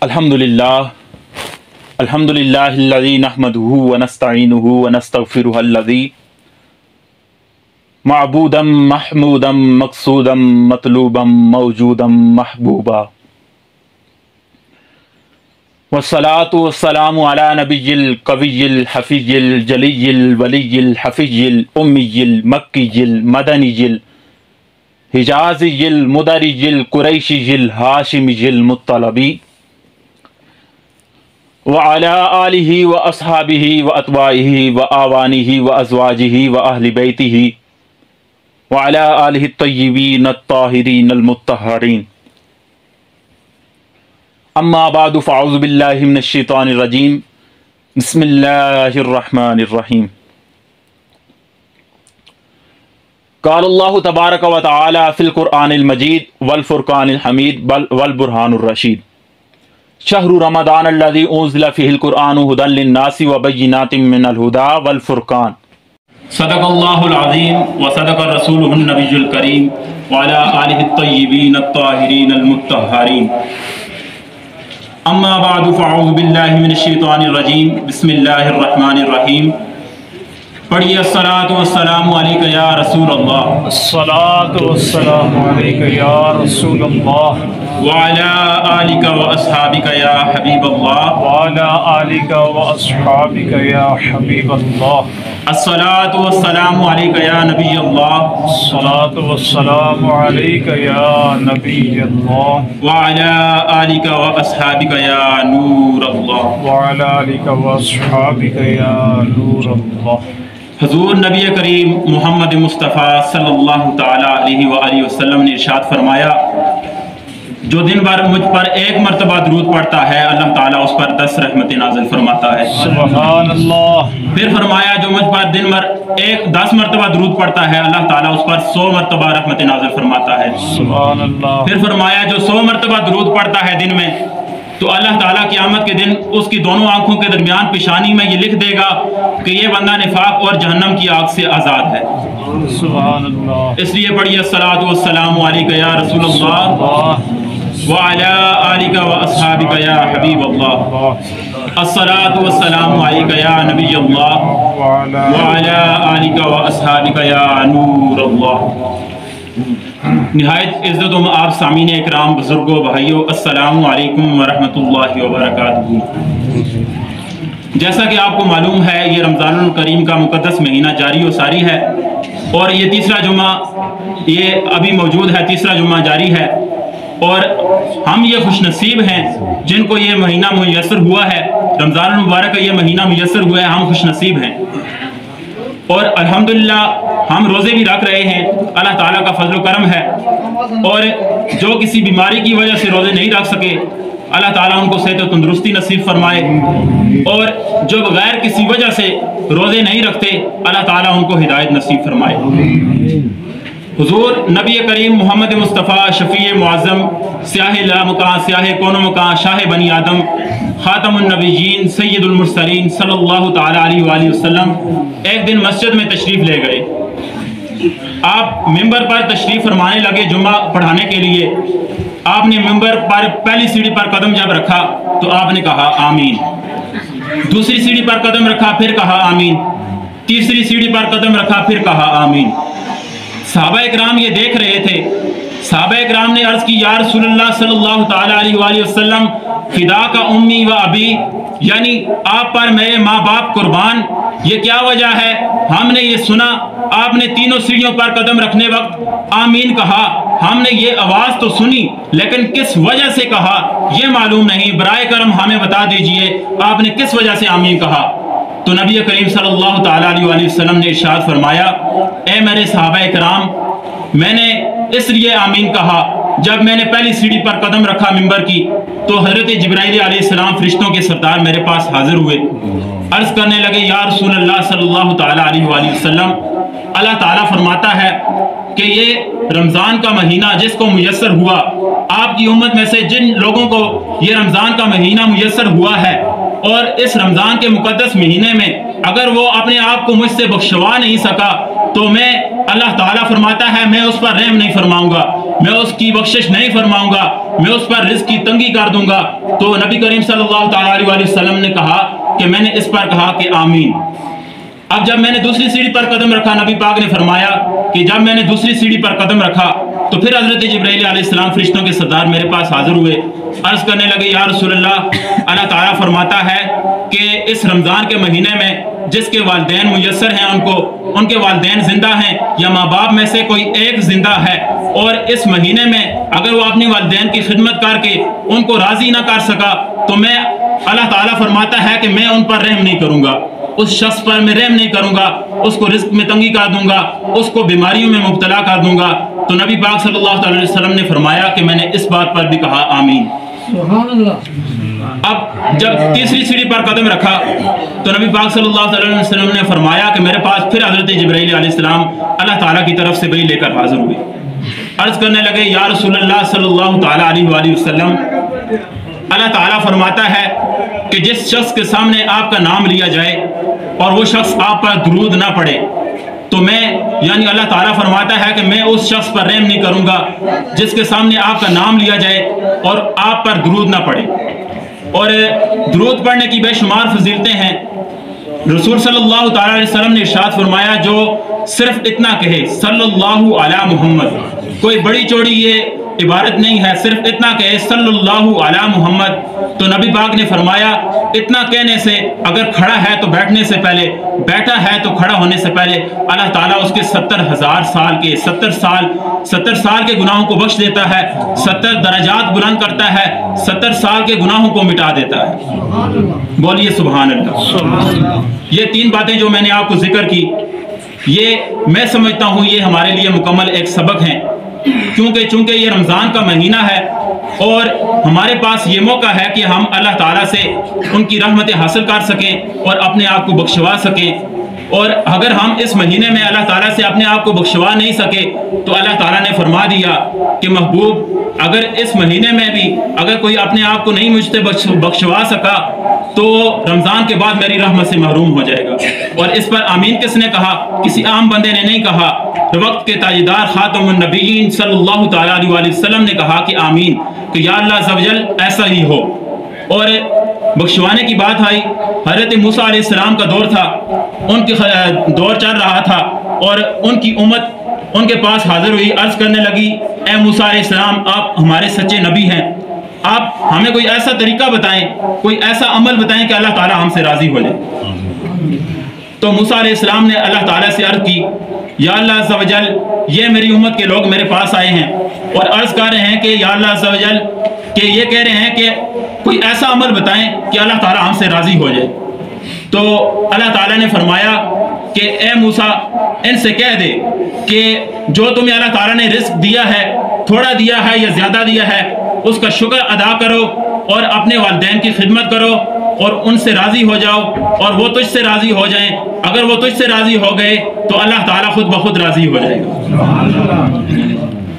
الحمدللہ الذی نحمدہ ونستعینہ ونستغفرہ الذی معبودا محمودا مقصودا مطلوبا موجودا محبوبا والصلاة والسلام علی نبی القوی الحفیظ الجلی الولی الحفیظ الامی المکی المدنی الحجازی المدرج القریشی الہاشمی المطلبی وعلى آلہ واصحابہ واتباعہ واعوانہ وازواجہ واہل بیتہ وعلى آلہ الطیبین الطاہرین المطہرین اما بعد فاعوذ باللہ من الشیطان الرجیم بسم اللہ الرحمن الرحیم قال اللہ تبارک و تعالی فی القرآن المجید والفرقان الحمید والبرہان الرشید شہر رمضان الذی انزل فیہ القرآن ھدی للناس وبینات من الھدی والفرقان صدق اللہ العظیم وصدق رسولہ النبی الکریم وعلی آلہ الطیبین الطاہرین المطہرین اما بعد فاعوذ باللہ من الشیطان الرجیم بسم اللہ الرحمن الرحیم پڑھیے الصلاۃ والسلام علیک یا رسول اللہ الصلاۃ والسلام علیک یا رسول اللہ وعلی آلک واصحابک یا حبیب اللہ وعلی آلک واصحابک یا حبیب اللہ الصلاۃ والسلام علیک یا نبی اللہ الصلاۃ والسلام علیک یا نبی اللہ وعلی آلک واصحابک یا نور اللہ وعلی آلک واصحابک یا نور اللہ حضور نبی کریم محمد مصطفیٰ صلی اللہ تعالیٰ علیہ وآلہ وسلم نے ارشاد فرمایا جو دن بھر مجھ پر ایک مرتبہ درود پڑھتا ہے اللہ تعالیٰ اس پر 10 رحمتیں نازل فرماتا ہے سبحان اللہ پھر فرمایا جو مجھ پر دن بھر 10 مرتبہ درود پڑھتا ہے اللہ تعالیٰ اس پر 100 مرتبہ رحمتیں نازل فرماتا ہے سبحان اللہ پھر فرمایا جو 100 مرتبہ درود پڑھتا ہے دن میں تو اللہ تعالیٰ قیامت کے دن اس کی دونوں آنکھوں کے درمیان پیشانی میں یہ لکھ دے گا کہ یہ بندہ نفاق اور جہنم کی آگ سے آزاد ہے سبحان اللہ اس لیے پڑھیے الصلاۃ والسلام علیک یا رسول اللہ وعلی آلک واصحابک یا حبیب اللہ الصلاۃ والسلام علیک یا نبی اللہ وعلی آلک واصحابک یا نور اللہ نہایت عزت و آپ سامعین اکرام بزرگوں بھائیوں السلام علیکم ورحمۃ اللہ وبرکاتہ جیسا کہ آپ کو معلوم ہے یہ رمضان الکریم کا مقدس مہینہ جاری و ساری ہے اور یہ تیسرا جمعہ یہ ابھی موجود ہے تیسرا جمعہ جاری ہے اور ہم یہ خوش نصیب ہیں جن کو یہ مہینہ میسر ہوا ہے رمضان المبارک کا یہ مہینہ میسر ہوا ہے ہم خوش نصیب ہیں اور الحمدللہ ہم روزے بھی رکھ رہے ہیں اللہ تعالیٰ کا فضل و کرم ہے اور جو کسی بیماری کی وجہ سے روزے نہیں رکھ سکے اللہ تعالیٰ ان کو صحت و تندرستی نصیب فرمائے اور جو بغیر کسی وجہ سے روزے نہیں رکھتے اللہ تعالیٰ ان کو ہدایت نصیب فرمائے حضور نبی کریم محمد مصطفیٰ شفیع معظم سیاہ لامکان سیاہ کون و مکان شاہ بنی آدم خاتم النبیین سید المرسلین صلی اللہ تعالیٰ علیہ وآلہ وسلم ایک دن مسجد میں تشریف لے گئے آپ ممبر پر تشریف فرمانے لگے جمعہ پڑھانے کے لیے آپ نے ممبر پر پہلی سیڑھی پر قدم جب رکھا تو آپ نے کہا آمین دوسری سیڑھی پر قدم رکھا پھر کہا آمین تیسری سیڑھی پر قدم رکھا پھر کہا آمین صحابہ اکرام یہ دیکھ رہے تھے صحابہ اکرام نے عرض کی یا رسول اللہ صلی اللہ تعالیٰ علیہ وآلہ وسلم فدا کا امی و ابی یعنی آپ پر میرے ماں باپ قربان یہ کیا وجہ ہے ہم نے یہ سنا آپ نے تینوں سیڑھیوں پر قدم رکھنے وقت آمین کہا ہم نے یہ آواز تو سنی لیکن کس وجہ سے کہا یہ معلوم نہیں برائے کرم ہمیں بتا دیجئے آپ نے کس وجہ سے آمین کہا تو نبی کریم صلی اللہ تعالیٰ علیہ وآلہ وسلم نے ارشاد فرمایا اے میرے صحابہ اکرام میں نے اس لیے آمین کہا جب میں نے پہلی سیڑھی پر قدم رکھا ممبر کی تو حضرت جبرائیل علیہ السلام فرشتوں کے سردار میرے پاس حاضر ہوئے عرض کرنے لگے یا رسول اللہ صلی اللہ تعالیٰ علیہ وآلہ وسلم اللہ تعالیٰ فرماتا ہے کہ یہ رمضان کا مہینہ جس کو میسر ہوا آپ کی امت میں سے جن لوگوں کو یہ رمضان کا مہینہ میسر ہوا ہے اور اس رمضان کے مقدس مہینے میں اگر وہ اپنے آپ کو مجھ سے بخشوا نہیں سکا تو میں اللہ تعالیٰ فرماتا ہے میں اس پر رحم نہیں فرماؤں گا मैं उसकी बख्शिश नहीं फरमाऊंगा, मैं उस पर रिज़्क़ की तंगी कर दूंगा। तो नबी करीम सल्लल्लाहु अलैहि वसल्लम ने कहा कि मैंने इस पर कहा कि आमीन। अब जब मैंने दूसरी सीढ़ी पर कदम रखा, नबी पाक ने फरमाया कि जब मैंने दूसरी सीढ़ी पर कदम रखा तो फिर हज़रत जिब्राइल अलैहिस्सलाम फरिश्तों के सरदार मेरे पास हाजिर हुए। अर्ज़ करने लगे, या रसूलल्लाह, अल्लाह ताला फरमाता है कि इस रमज़ान के महीने में जिसके वालिदैन मुयस्सर हैं, उनके वालिदैन जिंदा हैं या माँ बाप में से कोई एक जिंदा है, और इस महीने में अगर वो अपनी वालिदैन की खिदमत करके उनको राज़ी ना कर सका तो मैं, अल्लाह ताला फरमाता है कि मैं उन पर रहम नहीं करूँगा, उस शख्स पर मैं रहम नहीं करूँगा, उसको रिज़्क़ में तंगी कर दूँगा, उसको बीमारियों में मुब्तला कर दूँगा। तो नबी पाक सल्लल्लाहु अलैहि वसल्लम ने फरमाया कि मैंने इस बात पर भी कहा आमीन। अब जब तीसरी सीढ़ी पर कदम रखा तो नबी पाक सल्लल्लाहु अलैहि वसल्लम ने फरमाया कि मेरे पास फिर हज़रत जिब्राइल अलैहिस्सलाम अल्लाह ताला की तरफ से वही लेकर हाजिर हुए। अर्ज़ करने लगे, या रसूलल्लाह सल्लल्लाहु ताला अलैहि वसल्लम, अल्लाह ताला फरमाता है कि जिस शख्स के सामने आपका नाम लिया जाए और वो शख्स आप पर दुरूद ना पढ़े तो मैं, यानी अल्लाह ताला फरमाता है कि मैं उस शख्स पर रहम नहीं करूँगा जिसके सामने आपका नाम लिया जाए और आप पर दुरूद ना पढ़े। और दुरूद पढ़ने की बेशुमार फजीलतें हैं। रसूल सल्लल्लाहु ताला अलैहि वसल्लम ने इरशाद फरमाया, जो सिर्फ इतना कहे सल्लल्लाहु अला मुहम्मद, कोई बड़ी चौड़ी ये इबारत नहीं है, सिर्फ इतना कहे सल्लल्लाहु अला मुहम्मद, तो नबी पाक ने फरमाया इतना कहने से अगर खड़ा है तो बैठने से पहले, बैठा है तो खड़ा होने से पहले अल्लाह ताला उसके 70,000 साल के 70 साल के गुनाहों को बख्श देता है, 70 दर्जात बुलंद करता है, 70 साल के गुनाहों को मिटा देता है। बोलिए सुभान अल्लाह। ये तीन बातें जो मैंने आपको जिक्र की, ये मैं समझता हूँ ये हमारे लिए मुकम्मल एक सबक है, चूँकि ये रमज़ान का महीना है और हमारे पास ये मौका है कि हम अल्लाह ताला से उनकी रहमतें हासिल कर सकें और अपने आप को बख्शवा सकें। और अगर हम इस महीने में अल्लाह ताला से अपने आप को बख्शवा नहीं सके तो अल्लाह ताला ने फरमा दिया कि महबूब, अगर इस महीने में भी अगर कोई अपने आप को नहीं मुझसे बख्शवा सका तो रमज़ान के बाद मेरी रहमत से महरूम हो जाएगा। और इस पर आमीन किसने कहा? किसी आम बंदे ने नहीं कहा, वक्त के ताजदार खातमुन नबीयीन सल्लल्लाहु ताला अलैहि वसल्लम ने कहा कि आमीन, कि या अल्लाह अज़्ज़ वजल ऐसा ही हो। और बख्शवाने की बात आई, हज़रत मूसा अलैहिस्सलाम का दौर था, उनकी दौर चल रहा था और उनकी उम्मत उनके पास हाजिर हुई, अर्ज़ करने लगी, ए मूसा अलैहिस्सलाम, आप हमारे सच्चे नबी हैं, आप हमें कोई ऐसा तरीका बताएं, कोई ऐसा अमल बताएं कि अल्लाह ताला हमसे राज़ी हो जाए। तो मूसा अलैहिस्सलाम ने अल्लाह ताला से अर्ज़ की, या अल्लाह अज़्ज़ वजल, ये मेरी उम्मत के लोग मेरे पास आए हैं और अर्ज़ कर रहे हैं कि या अल्लाह अज़्ज़ वजल, कि ये कह रहे हैं कि कोई ऐसा अमल बताएं कि अल्लाह ताला हमसे राज़ी हो जाए। तो अल्लाह ताला ने फरमाया कि ए मूसा, इनसे कह दे कि जो तुम्हें अल्लाह ताला ने रिज़्क़ दिया है, थोड़ा दिया है या ज़्यादा दिया है, उसका शुक्र अदा करो और अपने वालिदैन की खिदमत करो और उनसे राज़ी हो जाओ और वो तुझसे राज़ी हो जाएं। अगर वो तुझसे राज़ी हो गए तो अल्लाह ताला खुद ब खुद राज़ी हो जाएगा।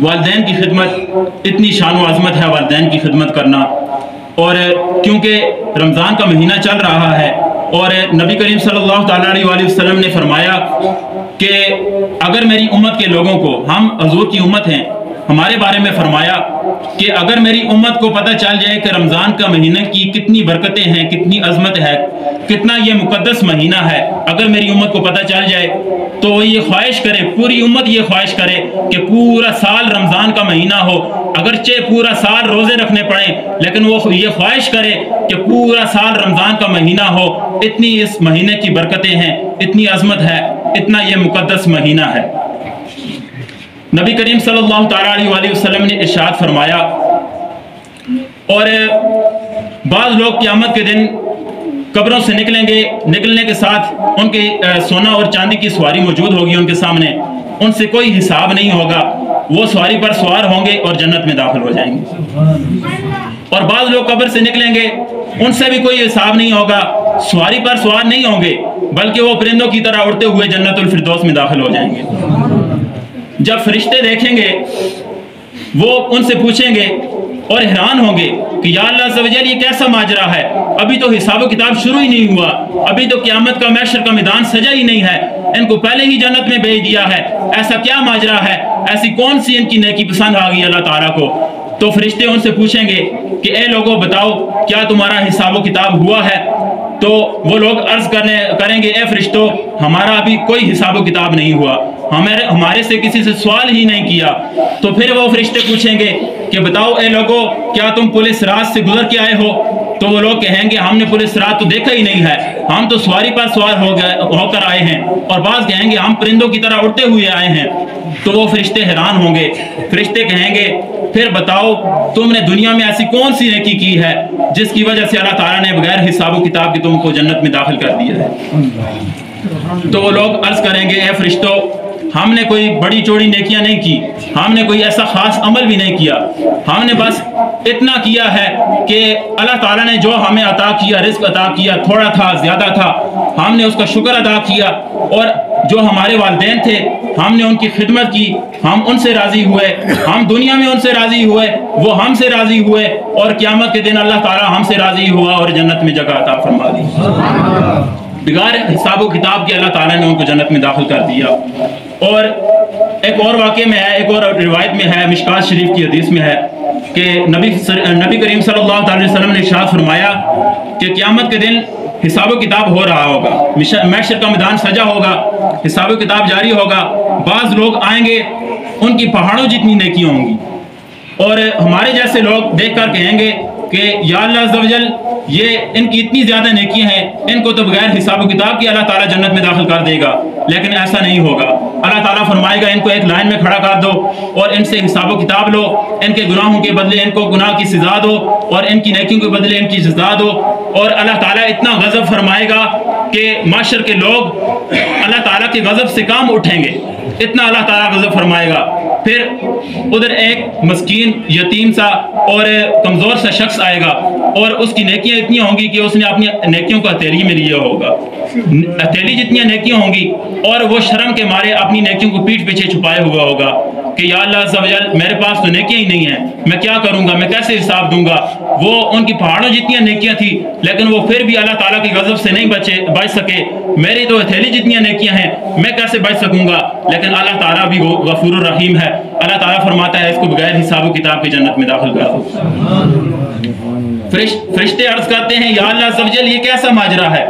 वालिदैन की खिदमत, इतनी शान व अज़मत है वालिदैन की खिदमत करना। और क्योंकि रमज़ान का महीना चल रहा है और नबी करीम सल्लल्लाहु अलैहि वसल्लम ने फरमाया कि अगर मेरी उम्मत के लोगों को, हम हजूर की उम्मत हैं, हमारे बारे में फरमाया कि अगर मेरी उम्मत को पता चल जाए कि रमज़ान का महीने की कितनी बरकतें हैं, कितनी अजमत है, कितना ये मुकद्दस महीना है, अगर मेरी उम्मत को पता चल जाए तो ये ख्वाहिश करे, पूरी उम्मत ये ख्वाहिश करे कि पूरा साल रमज़ान का महीना हो, अगरचे पूरा साल रोज़े रखने पड़ें, लेकिन वो ये ख्वाहिश करे कि पूरा साल रमज़ान का महीना हो। इतनी इस महीने की बरकतें हैं, इतनी अजमत है, इतना ये मुकद्दस महीना है। नबी करीम सल्लल्लाहु अलैहि वसल्लम ने इरशाद फरमाया, और बाज़ लोग क़यामत के दिन कब्रों से निकलेंगे, निकलने के साथ उनके सोना और चांदी की सवारी मौजूद होगी उनके सामने, उनसे कोई हिसाब नहीं होगा, वो सवारी पर सवार होंगे और जन्नत में दाखिल हो जाएंगे। और बाज़ लोग कब्र से निकलेंगे, उनसे भी कोई हिसाब नहीं होगा, सवारी पर सवार नहीं होंगे, बल्कि वो परिंदों की तरह उड़ते हुए जन्नतुल फिरदौस में दाखिल हो जाएंगे। जब फरिश्ते देखेंगे वो उनसे पूछेंगे और हैरान होंगे कि या अल्लाह अज़्ज़ वजल, ये कैसा माजरा है, अभी तो हिसाब किताब शुरू ही नहीं हुआ, अभी तो क़यामत का महशर का मैदान सजा ही नहीं है, इनको पहले ही जन्नत में भेज दिया है, ऐसा क्या माजरा है ऐसी कौन सी इनकी नेकी पसंद आ गई अल्लाह ताला को। तो फरिश्ते उनसे पूछेंगे कि ए लोगों बताओ क्या तुम्हारा हिसाब किताब हुआ है। तो वो लोग अर्ज करेंगे ए फरिश्तों हमारा अभी कोई हिसाब किताब नहीं हुआ, हमारे से किसी से सवाल ही नहीं किया। तो फिर वो फरिश्ते पूछेंगे कि बताओ ए लोगों क्या तुम पुलिस रात से गुजर के आए हो। तो वो लोग कहेंगे हमने पुलिस रात तो देखा ही नहीं है, हम तो सवारी पर सवार होकर आए हैं। और बाज़ कहेंगे हम परिंदों की तरह उड़ते हुए आए हैं। तो वो फरिश्ते हैरान होंगे। फरिश्ते कहेंगे फिर बताओ तुमने दुनिया में ऐसी कौन सी नेकी की है जिसकी वजह से अल्लाह ताला ने बगैर हिसाब किताब के तुमको जन्नत में दाखिल कर दिया है। तो वो लोग अर्ज करेंगे ए फरिश्तों हमने कोई बड़ी चौड़ी नेकियां नहीं की, हमने कोई ऐसा खास अमल भी नहीं किया, हमने बस इतना किया है कि अल्लाह ताला ने जो हमें अता किया, रिज़्क़ अता किया, थोड़ा था ज़्यादा था, हमने उसका शुक्र अदा किया। और जो हमारे वालिदैन थे हमने उनकी खिदमत की, हम उनसे राज़ी हुए, हम दुनिया में उनसे राज़ी हुए, वो हमसे राज़ी हुए, और क़यामत के दिन अल्लाह ताला हमसे राज़ी हुआ और जन्नत में जगह अता फरमा दी। बिगार हिसाब किताब के अल्लाह ताला ने उनको जन्नत में दाखिल कर दिया। और एक और वाक़े में है, एक और रिवायत में है, मिशकात शरीफ की हदीस में है कि नबी करीम सल्लल्लाहु अलैहि वसल्लम ने इरशाद फरमाया कि क़यामत के दिन हिसाब किताब हो रहा होगा, महशर का मैदान सजा होगा, हिसाब किताब जारी होगा। बाज़ लोग आएंगे उनकी पहाड़ों जितनी नेकियां होंगी, और हमारे जैसे लोग देखकर कहेंगे कि या अल्लाह अज़्ज़ा वजल ये इनकी इतनी ज़्यादा नेकियां हैं, इनको तो बगैर हिसाब किताब के अल्लाह ताला जन्नत में दाखिल कर देगा। लेकिन ऐसा नहीं होगा। अल्लाह ताला फरमाएगा इनको एक लाइन में खड़ा कर दो और इनसे हिसाब किताब लो, इनके गुनाहों के बदले इनको गुनाह की सज़ा दो और इनकी नेकियों के बदले इनकी सज़ा दो। और अल्लाह ताला इतना गज़ब फरमाएगा कि माशर के लोग अल्लाह ताला के गज़ब से काम उठेंगे, इतना अल्लाह ताला गज़ब फरमाएगा। फिर उधर एक मस्कीन यतीम सा और कमज़ोर सा शख्स आएगा और उसकी नेकियां इतनी होंगी कि उसने अपनी नेकियों को हथेली में लिया होगा, हथेली जितनी नेकियां होंगी, और वो शर्म के मारे अपनी नेकियों को पीठ पीछे छुपाए हुआ होगा कि या अल्लाह अज़्ज़ा वजल मेरे पास तो नेकियां ही नहीं है, मैं क्या करूंगा, मैं कैसे हिसाब दूंगा। वो उनकी पहाड़ों जितनी नेकियां थी लेकिन वो फिर भी अल्लाह ताला की गज़ब से नहीं बच सके। मेरी तो हथेली जितनी नेकियां हैं, मैं कैसे बच सकूंगा। लेकिन अल्लाह ताला भी गफूर रहीम है। अल्लाह ताला फरमाता है इसको बगैर हिसाब किताब की जन्नत में दाखिल कर दो। फरिश्ते अर्ज करते हैं या अल्लाह अज़्ज़ा वजल ये कैसा माजरा है,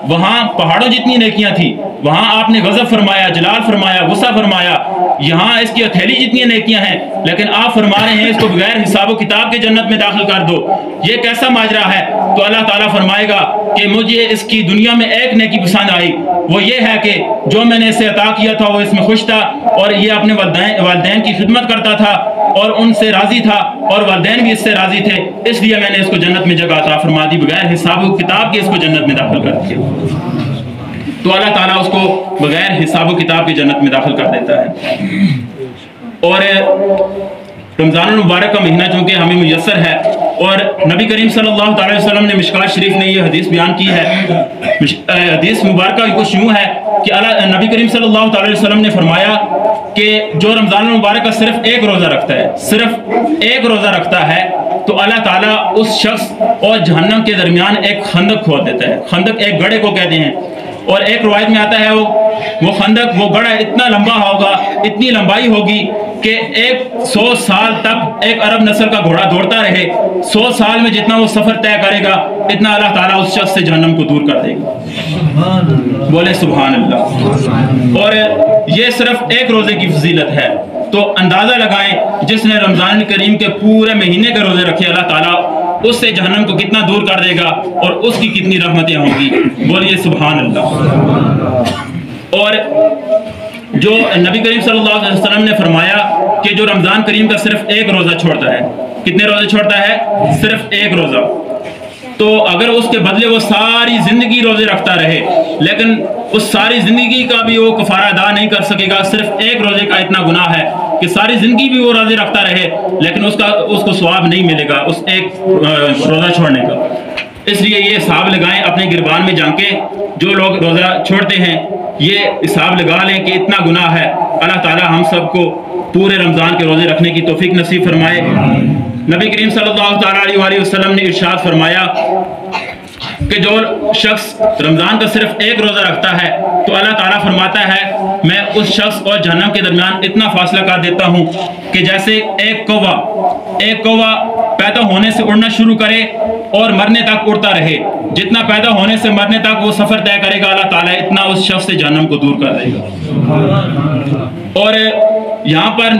वहाँ पहाड़ों जितनी नेकियां थी, वहाँ आपने गज़ब फरमाया, जलाल फरमाया, गुस्सा फरमाया, यहाँ इसकी हथेली जितनी नेकियां हैं लेकिन आप फरमा रहे हैं इसको बगैर हिसाब किताब के जन्नत में दाखिल कर दो, ये कैसा माजरा है। तो अल्लाह ताला फरमाएगा कि मुझे इसकी दुनिया में एक नेकी पसंद आई, वो ये है कि जो मैंने इसे अता किया था वो इसमें खुश था और ये अपने वालिदैन की खिदमत करता था और उनसे राजी था और वालिदैन भी इससे राजी थे, इसलिए मैंने इसको जन्नत में जगह अता फरमा दी, बगैर हिसाब किताब के इसको जन्नत में दाखिल कर दिया। तो अल्लाह ताला उसको बगैर हिसाब किताब की जन्नत में दाखिल कर देता है। और रमज़ान मुबारक का महीना चूँकि हमें मुयस्सर है और नबी करीम सल्लल्लाहु अलैहि वसल्लम ने मिशकात शरीफ में ये हदीस बयान की है। हदीस मुबारक कुछ यूँ है कि नबी करीम सल्लल्लाहु अलैहि वसल्लम ने फरमाया कि जो रमज़ान मुबारक का सिर्फ एक रोज़ा रखता है, सिर्फ एक रोज़ा रखता है, तो अल्लाह ताला उस शख्स और जहन्नम के दरमियान एक खंदक खोद देता है। खंदक एक गड्ढे को कहते हैं। और एक रवायत में आता है वो खंदक, वो गड्ढा इतना लंबा होगा, इतनी लंबाई होगी कि 100 साल तक एक अरब नस्ल का घोड़ा दौड़ता रहे, 100 साल में जितना वो सफ़र तय करेगा इतना अल्लाह ताला उस शख्स से जहन्नम को दूर कर देगा। बोले सुभान अल्लाह। और ये सिर्फ एक रोज़े की फजीलत है, तो अंदाज़ा लगाएं जिसने रमज़ान करीम के पूरे महीने के रोज़े रखे अल्लाह ताला उससे जहन्नम को कितना दूर कर देगा और उसकी कितनी रहमतें होंगी। बोलिए सुभान अल्लाह। और जो नबी करीम सल्लल्लाहु अलैहि वसल्लम ने फरमाया कि जो रमज़ान करीम का सिर्फ एक रोज़ा छोड़ता है, कितने रोज़े छोड़ता है? सिर्फ एक रोज़ा। तो अगर उसके बदले वो सारी ज़िंदगी रोज़े रखता रहे लेकिन उस सारी ज़िंदगी का भी वो कफ़ारा अदा नहीं कर सकेगा। सिर्फ एक रोज़े का इतना गुनाह है कि सारी ज़िंदगी भी वो रोज़े रखता रहे लेकिन उसको सवाब नहीं मिलेगा उस एक रोज़ा छोड़ने का। इसलिए ये हिसाब लगाएं अपने गिरबान में जाके, जो लोग रोज़ा छोड़ते हैं ये हिसाब लगा लें कि इतना गुनाह है। अल्लाह ताला हम सबको पूरे रमज़ान के रोज़े रखने की तौफीक नसीब फरमाए। नबी करीम सल्लल्लाहु अलैहि वसल्लम ने इरशाद फरमाया کہ جو شخص رمضان کا صرف ایک روزہ رکھتا ہے تو اللہ تعالیٰ فرماتا ہے میں اس شخص اور جہنم کے درمیان اتنا فاصلہ کر دیتا ہوں کہ جیسے ایک کوہ پیدا ہونے سے اڑنا شروع کرے اور مرنے تک اڑتا رہے، جتنا پیدا ہونے سے مرنے تک وہ سفر طے کرے گا اللہ تعالیٰ اتنا اس شخص سے جہنم کو دور کر دے گا۔ اور یہاں پر